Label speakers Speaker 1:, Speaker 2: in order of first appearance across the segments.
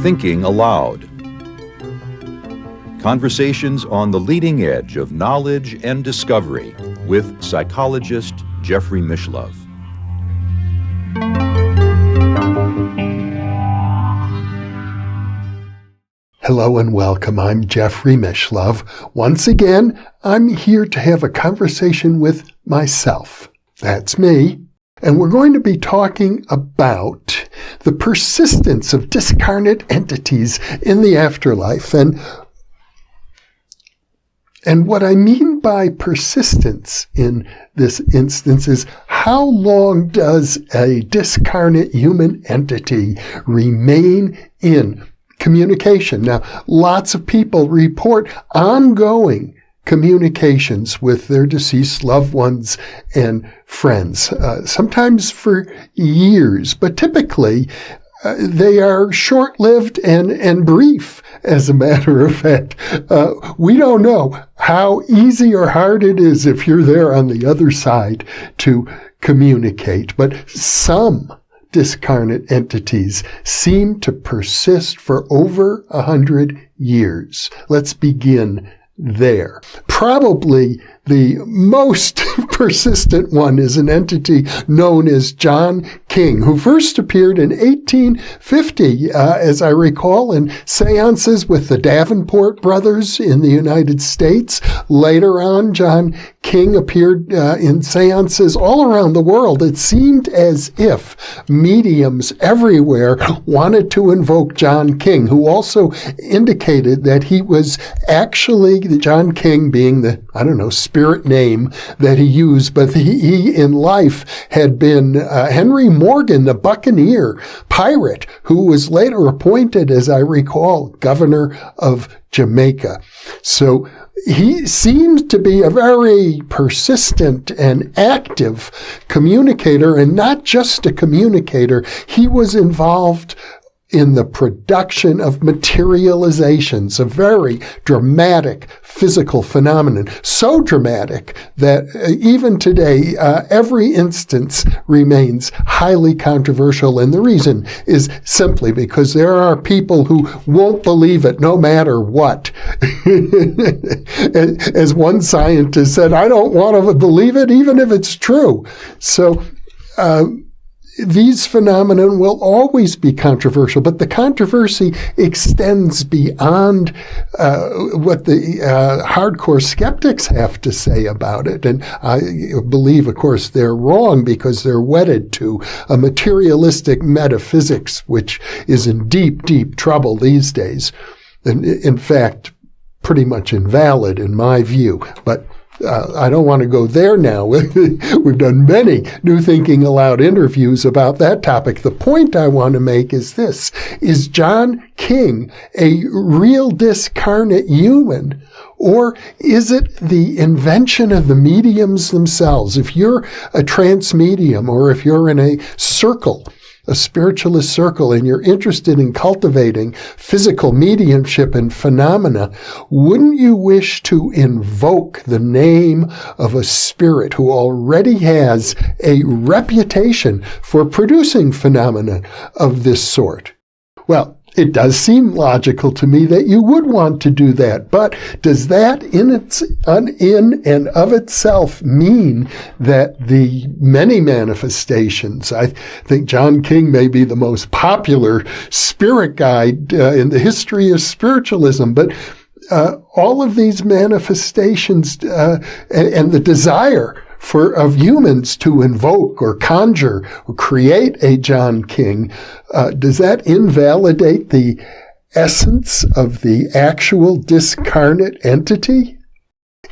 Speaker 1: Thinking Aloud. Conversations on the leading edge of knowledge and discovery with psychologist Jeffrey Mishlove.
Speaker 2: Hello and welcome. I'm Jeffrey Mishlove. Once again, I'm here to have a conversation with myself. That's me. And we're going to be talking about the persistence of discarnate entities in the afterlife. And what I mean by persistence in this instance is how long does a discarnate human entity remain in communication? Now, lots of people report ongoing communications with their deceased loved ones and friends, sometimes for years, but typically they are short-lived and brief, as a matter of fact. We don't know how easy or hard it is if you're there on the other side to communicate, but some discarnate entities seem to persist for over 100 years. Let's begin there. Probably the most persistent one is an entity known as John King, who first appeared in 1850, as I recall, in seances with the Davenport brothers in the United States. Later on, John King appeared in seances all around the world. It seemed as if mediums everywhere wanted to invoke John King, who also indicated that he was actually, John King being the, spirit name that he used, but he in life had been Henry Morgan, the buccaneer pirate, who was later appointed, as I recall, governor of Jamaica. So he seems to be a very persistent and active communicator, and not just a communicator. He was involved in the production of materializations, a very dramatic physical phenomenon. So dramatic that even today, every instance remains highly controversial. And the reason is simply because there are people who won't believe it no matter what. As one scientist said, I don't want to believe it even if it's true. So, these phenomena will always be controversial, but the controversy extends beyond what the hardcore skeptics have to say about it. And I believe, of course, they're wrong because they're wedded to a materialistic metaphysics, which is in deep, deep trouble these days. And in fact, pretty much invalid in my view. But I don't want to go there now. We've done many New Thinking Aloud interviews about that topic. The point I want to make is this. Is John King a real discarnate human, or is it the invention of the mediums themselves? If you're a trance medium, or if you're in a circle, a spiritualist circle, and you're interested in cultivating physical mediumship and phenomena, wouldn't you wish to invoke the name of a spirit who already has a reputation for producing phenomena of this sort? Well, it does seem logical to me that you would want to do that, but does that in and of itself mean that the many manifestations, I think John King may be the most popular spirit guide in the history of spiritualism, but all of these manifestations and the desire of humans to invoke or conjure or create a John King, does that invalidate the essence of the actual discarnate entity?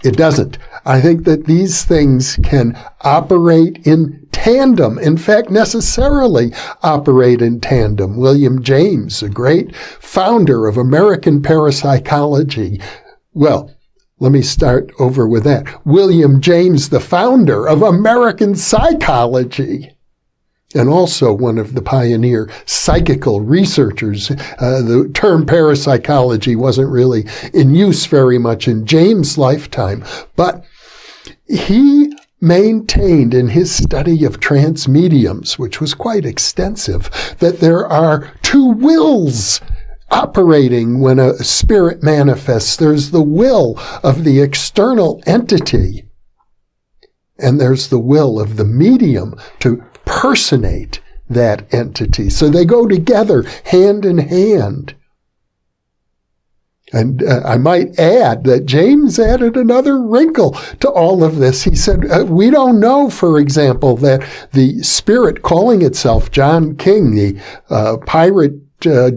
Speaker 2: It doesn't. I think that these things can operate in tandem, in fact, necessarily operate in tandem. William James, a great founder of American parapsychology, let me start over with that. William James, the founder of American psychology, and also one of the pioneer psychical researchers. The term parapsychology wasn't really in use very much in James' lifetime, but he maintained in his study of trance mediums, which was quite extensive, that there are two wills operating when a spirit manifests. There's the will of the external entity, and there's the will of the medium to personate that entity. So they go together hand in hand. And I might add that James added another wrinkle to all of this. He said, we don't know, for example, that the spirit calling itself John King, the pirate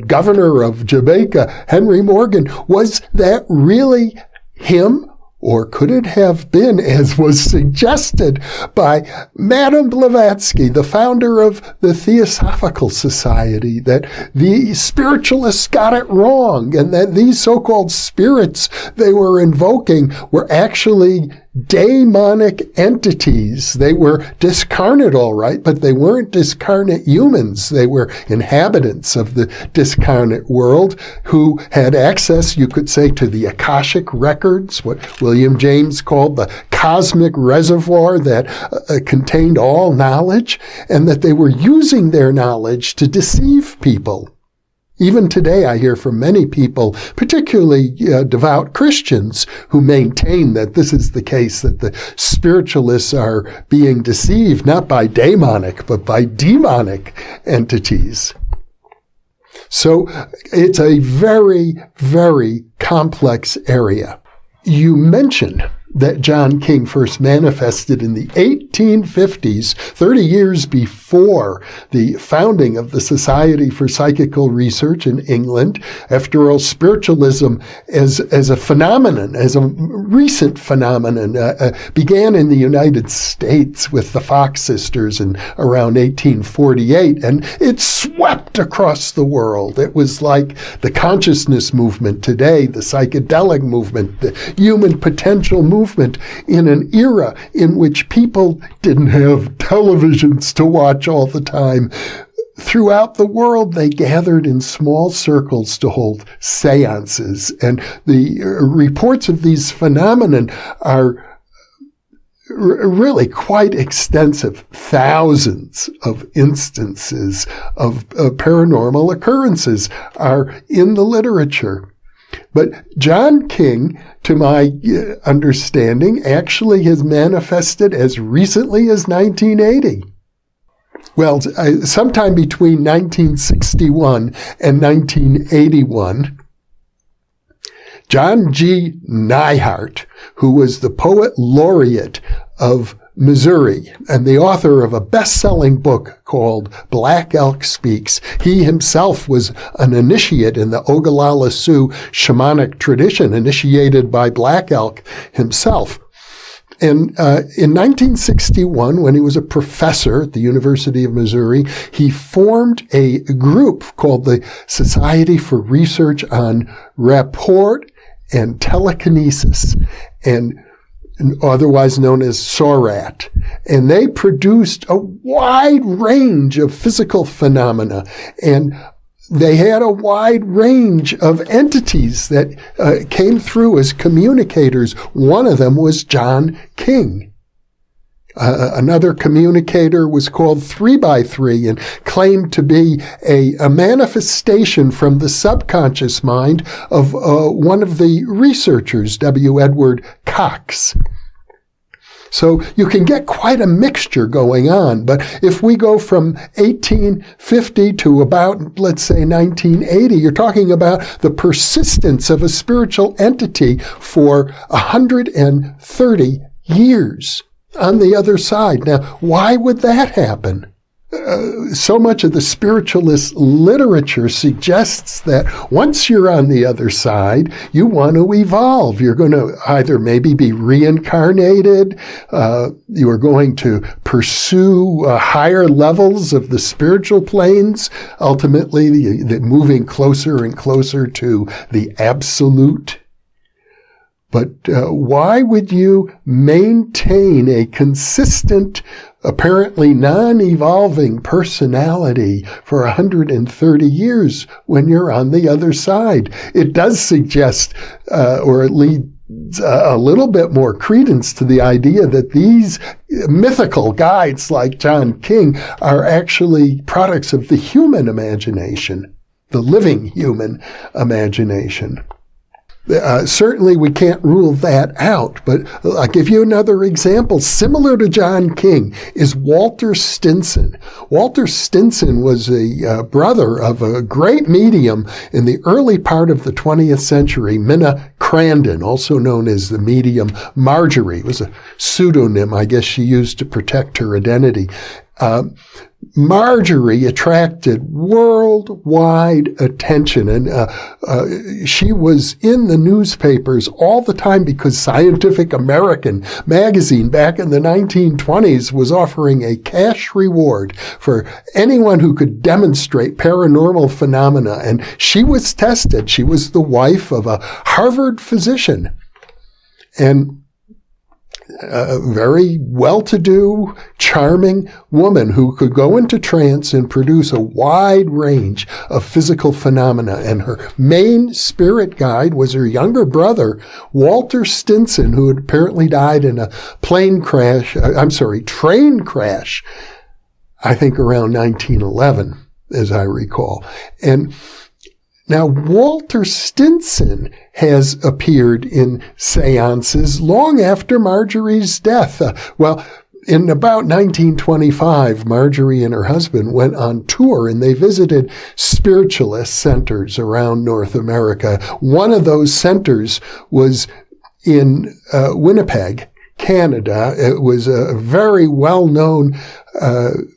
Speaker 2: governor of Jamaica, Henry Morgan, was that really him? Or could it have been, as was suggested by Madame Blavatsky, the founder of the Theosophical Society, that the spiritualists got it wrong, and that these so-called spirits they were invoking were actually daemonic entities. They were discarnate, all right, but they weren't discarnate humans. They were inhabitants of the discarnate world who had access, you could say, to the Akashic records, what William James called the cosmic reservoir that contained all knowledge, and that they were using their knowledge to deceive people. Even today, I hear from many people, particularly devout Christians, who maintain that this is the case, that the spiritualists are being deceived not by daemonic, but by demonic entities. So it's a very, very complex area. You mentioned that John King first manifested in the 1850s, 30 years before the founding of the Society for Psychical Research in England. After all, spiritualism as a phenomenon, as a recent phenomenon, began in the United States with the Fox sisters in around 1848, and it swept across the world. It was like the consciousness movement today, the psychedelic movement, the human potential movement, in an era in which people didn't have televisions to watch all the time. Throughout the world, they gathered in small circles to hold seances, and the reports of these phenomena are really quite extensive. Thousands of instances of paranormal occurrences are in the literature. But John King, to my understanding, actually has manifested as recently as 1980. Well, sometime between 1961 and 1981, John G. Neihardt, who was the poet laureate of Missouri and the author of a best-selling book called Black Elk Speaks. He himself was an initiate in the Oglala Sioux shamanic tradition, initiated by Black Elk himself. And in 1961, when he was a professor at the University of Missouri, he formed a group called the Society for Research on Rapport and Telekinesis, and otherwise known as SORAT. And they produced a wide range of physical phenomena, and they had a wide range of entities that came through as communicators. One of them was John King. Another communicator was called 3x3 and claimed to be a manifestation from the subconscious mind of one of the researchers, W. Edward Cox. So you can get quite a mixture going on. But if we go from 1850 to about, let's say, 1980, you're talking about the persistence of a spiritual entity for 130 years on the other side. Now, why would that happen? So much of the spiritualist literature suggests that once you're on the other side, you want to evolve. You're going to either maybe be reincarnated, you are going to pursue higher levels of the spiritual planes, ultimately moving closer and closer to the absolute. But why would you maintain a consistent, apparently non-evolving personality for 130 years when you're on the other side? It does suggest, or at a little bit more credence to the idea that these mythical guides like John King are actually products of the human imagination, the living human imagination. Certainly we can't rule that out, but I'll give you another example. Similar to John King is Walter Stinson. Walter Stinson was a brother of a great medium in the early part of the 20th century, Minna Crandon, also known as the medium Marjorie. It was a pseudonym, I guess she used to protect her identity. Marjorie attracted worldwide attention, and she was in the newspapers all the time because Scientific American magazine back in the 1920s was offering a cash reward for anyone who could demonstrate paranormal phenomena, and she was tested. She was the wife of a Harvard physician, and a very well-to-do, charming woman who could go into trance and produce a wide range of physical phenomena. And her main spirit guide was her younger brother, Walter Stinson, who had apparently died in a train crash, I think around 1911, as I recall. And now, Walter Stinson has appeared in seances long after Marjorie's death. In about 1925, Marjorie and her husband went on tour, and they visited spiritualist centers around North America. One of those centers was in Winnipeg, Canada. It was a very well-known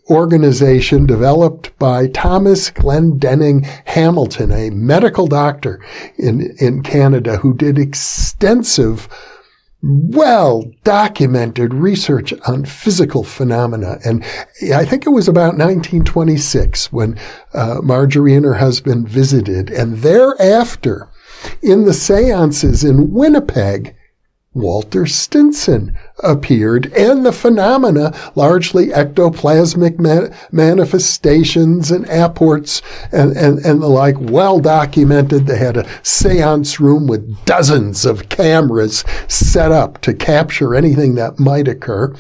Speaker 2: organization developed by Thomas Glendenning Hamilton, a medical doctor in Canada who did extensive, well-documented research on physical phenomena. And I think it was about 1926 when Marjorie and her husband visited. And thereafter, in the seances in Winnipeg, Walter Stinson appeared, and the phenomena, largely ectoplasmic manifestations and apports and the like, well documented. They had a seance room with dozens of cameras set up to capture anything that might occur.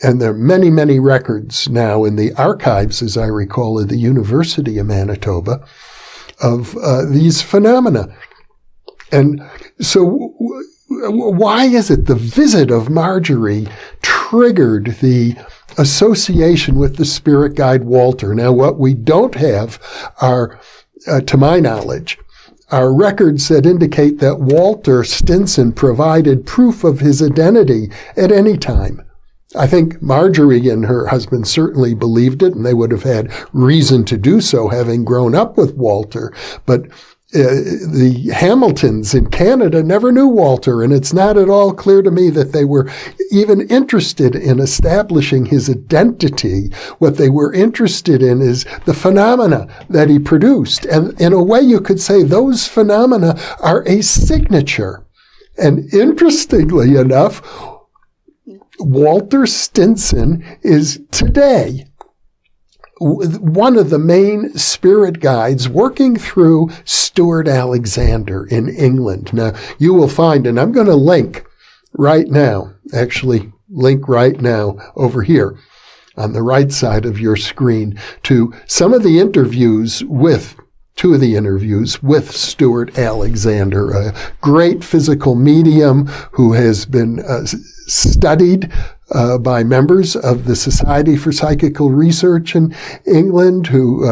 Speaker 2: And there are many, many records now in the archives, as I recall, at the University of Manitoba of these phenomena. And so why is it the visit of Marjorie triggered the association with the spirit guide Walter? Now, what we don't have are, to my knowledge, are records that indicate that Walter Stinson provided proof of his identity at any time. I think Marjorie and her husband certainly believed it, and they would have had reason to do so, having grown up with Walter. But the Hamiltons in Canada never knew Walter, and it's not at all clear to me that they were even interested in establishing his identity. What they were interested in is the phenomena that he produced. And in a way, you could say those phenomena are a signature. And interestingly enough, Walter Stinson is today one of the main spirit guides working through Stuart Alexander in England. Now, you will find, and I'm going to link right now over here on the right side of your screen to some of the interviews with two of the interviews with Stuart Alexander, a great physical medium who has been studied by members of the Society for Psychical Research in England, who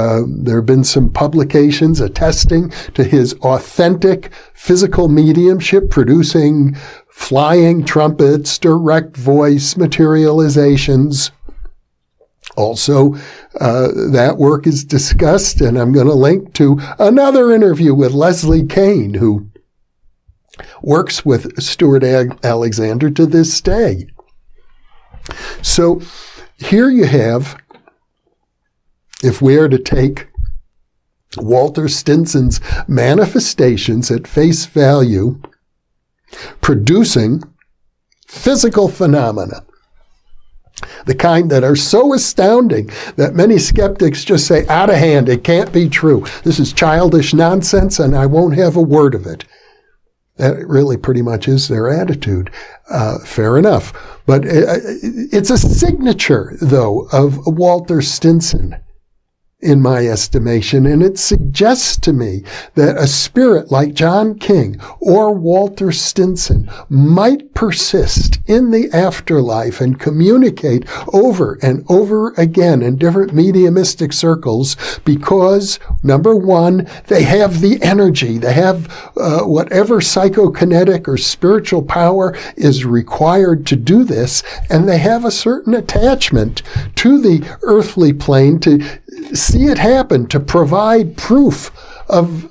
Speaker 2: there have been some publications attesting to his authentic physical mediumship, producing flying trumpets, direct voice materializations. Also, that work is discussed, and I'm going to link to another interview with Leslie Kane, who works with Stuart Alexander to this day. So here you have, if we are to take Walter Stinson's manifestations at face value, producing physical phenomena, the kind that are so astounding that many skeptics just say, out of hand, it can't be true. This is childish nonsense, and I won't have a word of it. That really pretty much is their attitude. Fair enough. But it's a signature, though, of Walter Stinson, in my estimation, and it suggests to me that a spirit like John King or Walter Stinson might persist in the afterlife and communicate over and over again in different mediumistic circles because, number one, they have the energy, they have whatever psychokinetic or spiritual power is required to do this, and they have a certain attachment to the earthly plane to see it happen, to provide proof of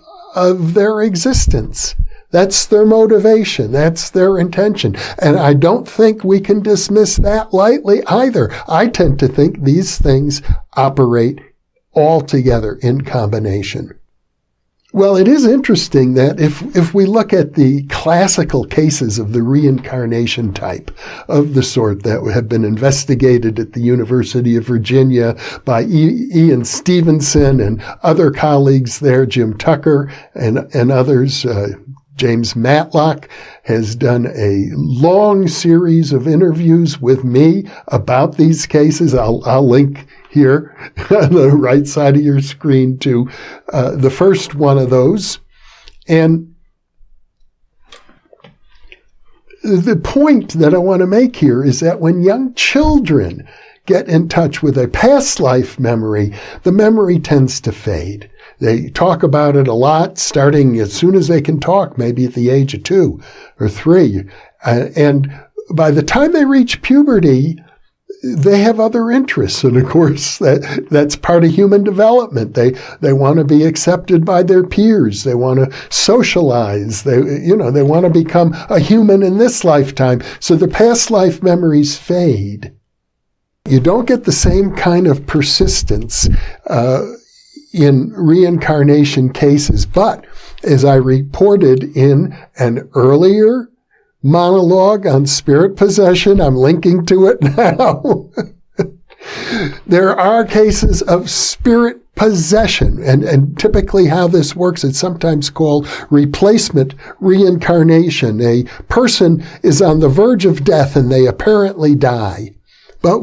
Speaker 2: their existence. That's their motivation. That's their intention. And I don't think we can dismiss that lightly either. I tend to think these things operate all together in combination. Well, it is interesting that if we look at the classical cases of the reincarnation type, of the sort that have been investigated at the University of Virginia by Ian Stevenson and other colleagues there, Jim Tucker and others, James Matlock has done a long series of interviews with me about these cases. I'll link here on the right side of your screen to the first one of those. And the point that I want to make here is that when young children get in touch with a past life memory, the memory tends to fade. They talk about it a lot, starting as soon as they can talk, maybe at the age of 2 or 3. And by the time they reach puberty, they have other interests. And of course, that's part of human development. They want to be accepted by their peers. They want to socialize. They want to become a human in this lifetime. So the past life memories fade. You don't get the same kind of persistence in reincarnation cases. But as I reported in an earlier monologue on spirit possession, I'm linking to it now, there are cases of spirit possession. And typically how this works, it's sometimes called replacement reincarnation. A person is on the verge of death and they apparently die. But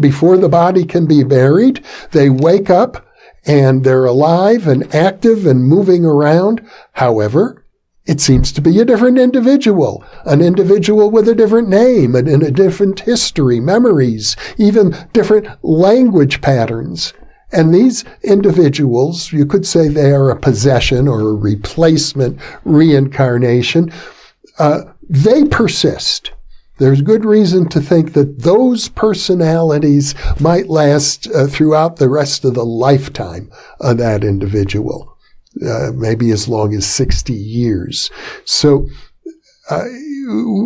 Speaker 2: before the body can be buried, they wake up and they're alive and active and moving around. However, it seems to be a different individual, an individual with a different name and a different history, memories, even different language patterns. And these individuals, you could say they are a possession or a replacement reincarnation. They persist. There's good reason to think that those personalities might last throughout the rest of the lifetime of that individual, maybe as long as 60 years. So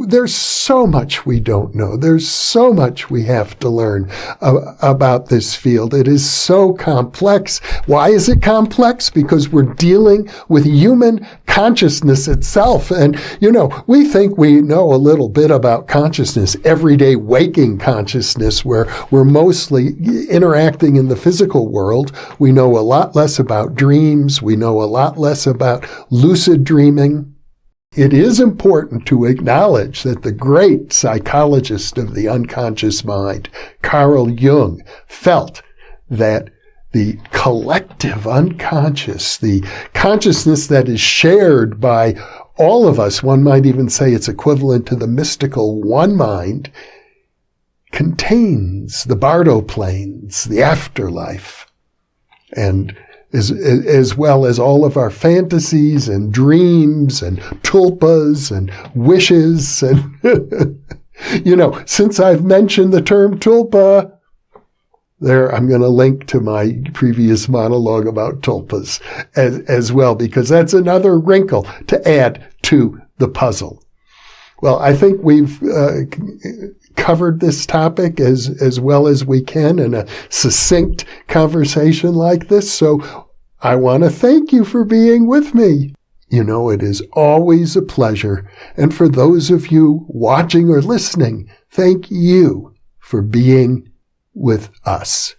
Speaker 2: there's so much we don't know. There's so much we have to learn about this field. It is so complex. Why is it complex? Because we're dealing with human consciousness itself. And, we think we know a little bit about consciousness, everyday waking consciousness, where we're mostly interacting in the physical world. We know a lot less about dreams. We know a lot less about lucid dreaming. It is important to acknowledge that the great psychologist of the unconscious mind, Carl Jung, felt that the collective unconscious, the consciousness that is shared by all of us, one might even say it's equivalent to the mystical one mind, contains the Bardo planes, the afterlife, and as well as all of our fantasies and dreams and tulpas and wishes. And, since I've mentioned the term tulpa, there I'm going to link to my previous monologue about tulpas as well, because that's another wrinkle to add to the puzzle. Well, I think we've covered this topic as well as we can in a succinct conversation like this. So I want to thank you for being with me. It is always a pleasure. And for those of you watching or listening, thank you for being with us.